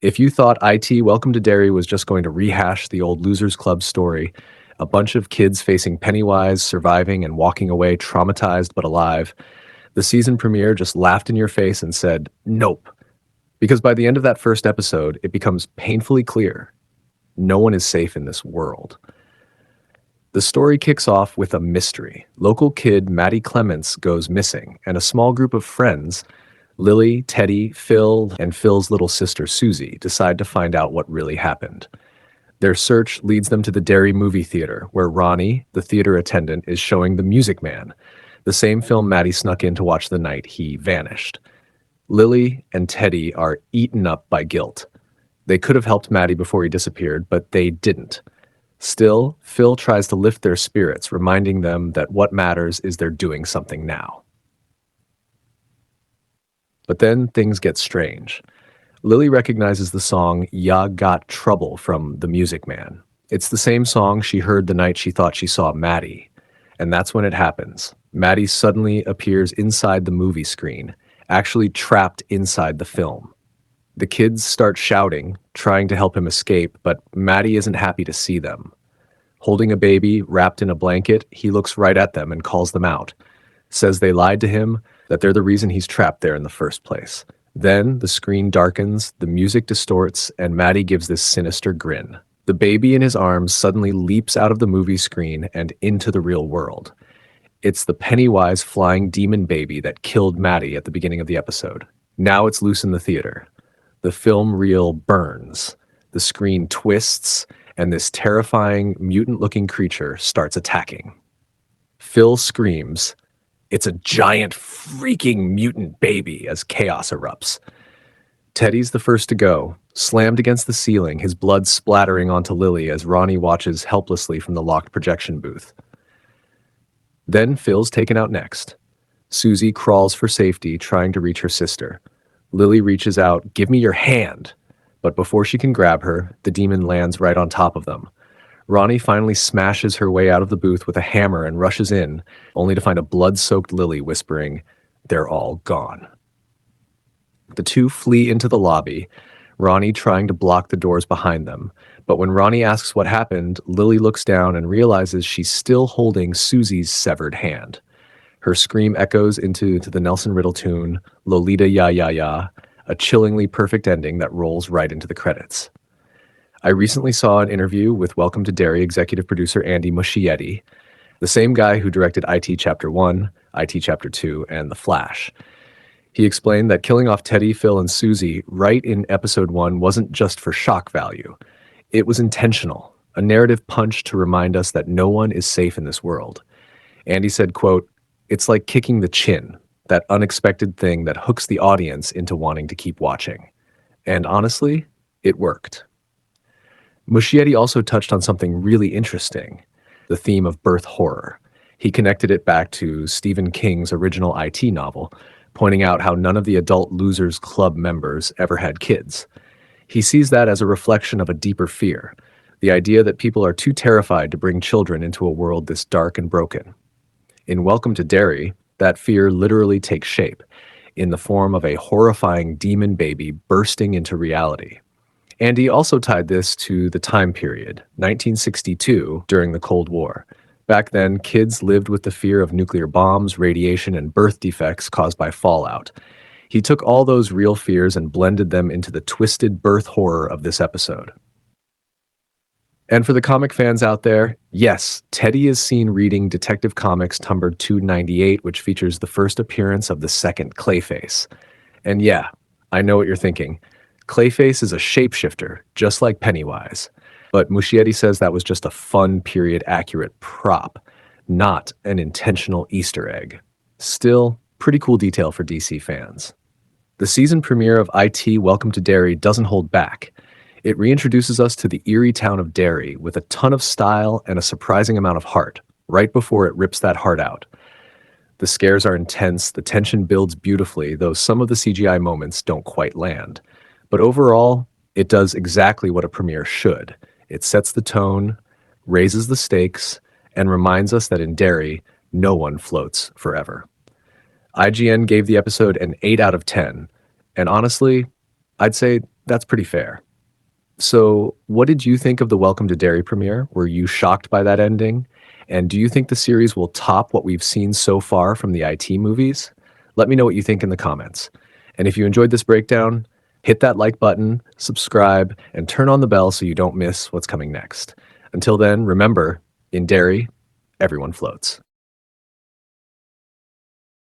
If you thought IT Welcome to Derry was just going to rehash the old Losers Club story, a bunch of kids facing Pennywise, surviving and walking away traumatized but alive, the season premiere just laughed in your face and said, nope. Because by the end of that first episode, it becomes painfully clear no one is safe in this world. The story kicks off with a mystery. Local kid Matty Clements goes missing, and a small group of friends, Lily, Teddy, Phil, and Phil's little sister Susie, decide to find out what really happened. Their search leads them to the Derry movie theater, where Ronnie, the theater attendant, is showing The Music Man, the same film Matty snuck in to watch the night he vanished. Lily and Teddy are eaten up by guilt. They could have helped Matty before he disappeared, but they didn't. Still, Phil tries to lift their spirits, reminding them that what matters is they're doing something now. But then things get strange. Lily recognizes the song Ya Got Trouble from The Music Man. It's the same song she heard the night she thought she saw Matty. And that's when it happens. Matty suddenly appears inside the movie screen, actually trapped inside the film. The kids start shouting, trying to help him escape, but Matty isn't happy to see them. Holding a baby wrapped in a blanket, he looks right at them and calls them out. Says they lied to him, that they're the reason he's trapped there in the first place. Then the screen darkens, the music distorts, and Matty gives this sinister grin. The baby in his arms suddenly leaps out of the movie screen and into the real world. It's the Pennywise flying demon baby that killed Matty at the beginning of the episode. Now it's loose in the theater. The film reel burns. The screen twists, and this terrifying, mutant-looking creature starts attacking. Phil screams, "It's a giant freaking mutant baby," as chaos erupts. Teddy's the first to go, slammed against the ceiling, his blood splattering onto Lily as Ronnie watches helplessly from the locked projection booth. Then Phil's taken out next. Susie crawls for safety, trying to reach her sister. Lily reaches out, "Give me your hand." But before she can grab her, the demon lands right on top of them. Ronnie finally smashes her way out of the booth with a hammer and rushes in, only to find a blood-soaked Lily whispering, "They're all gone." The two flee into the lobby, Ronnie trying to block the doors behind them. But when Ronnie asks what happened, Lily looks down and realizes she's still holding Susie's severed hand. Her scream echoes into the Nelson Riddle tune, "Lolita Ya Ya Ya," a chillingly perfect ending that rolls right into the credits. I recently saw an interview with Welcome to Derry executive producer Andy Muschietti, the same guy who directed IT Chapter 1, IT Chapter 2, and The Flash. He explained that killing off Teddy, Phil, and Susie right in Episode 1 wasn't just for shock value. It was intentional, a narrative punch to remind us that no one is safe in this world. Andy said, quote, "It's like kicking the chin, that unexpected thing that hooks the audience into wanting to keep watching." And honestly, it worked. Muschietti also touched on something really interesting, the theme of birth horror. He connected it back to Stephen King's original IT novel, pointing out how none of the adult Losers Club members ever had kids. He sees that as a reflection of a deeper fear, the idea that people are too terrified to bring children into a world this dark and broken. In Welcome to Derry, that fear literally takes shape, in the form of a horrifying demon baby bursting into reality. Andy also tied this to the time period, 1962, during the Cold War. Back then, kids lived with the fear of nuclear bombs, radiation, and birth defects caused by fallout. He took all those real fears and blended them into the twisted birth horror of this episode. And for the comic fans out there, yes, Teddy is seen reading Detective Comics number 298, which features the first appearance of the second Clayface. And yeah, I know what you're thinking. Clayface is a shapeshifter, just like Pennywise. But Muschietti says that was just a fun period-accurate prop, not an intentional Easter egg. Still, pretty cool detail for DC fans. The season premiere of IT Welcome to Derry doesn't hold back. It reintroduces us to the eerie town of Derry with a ton of style and a surprising amount of heart, right before it rips that heart out. The scares are intense, the tension builds beautifully, though some of the CGI moments don't quite land. But overall, it does exactly what a premiere should. It sets the tone, raises the stakes, and reminds us that in Derry, no one floats forever. IGN gave the episode an 8 out of 10, and honestly, I'd say That's pretty fair. So, what did you think of the Welcome to Derry premiere? Were you shocked by that ending? And do you think the series will top what we've seen so far from the IT movies? Let me know what you think in the comments. And if you enjoyed this breakdown, hit that like button, subscribe, and turn on the bell so you don't miss what's coming next. Until then, remember, in Derry, everyone floats.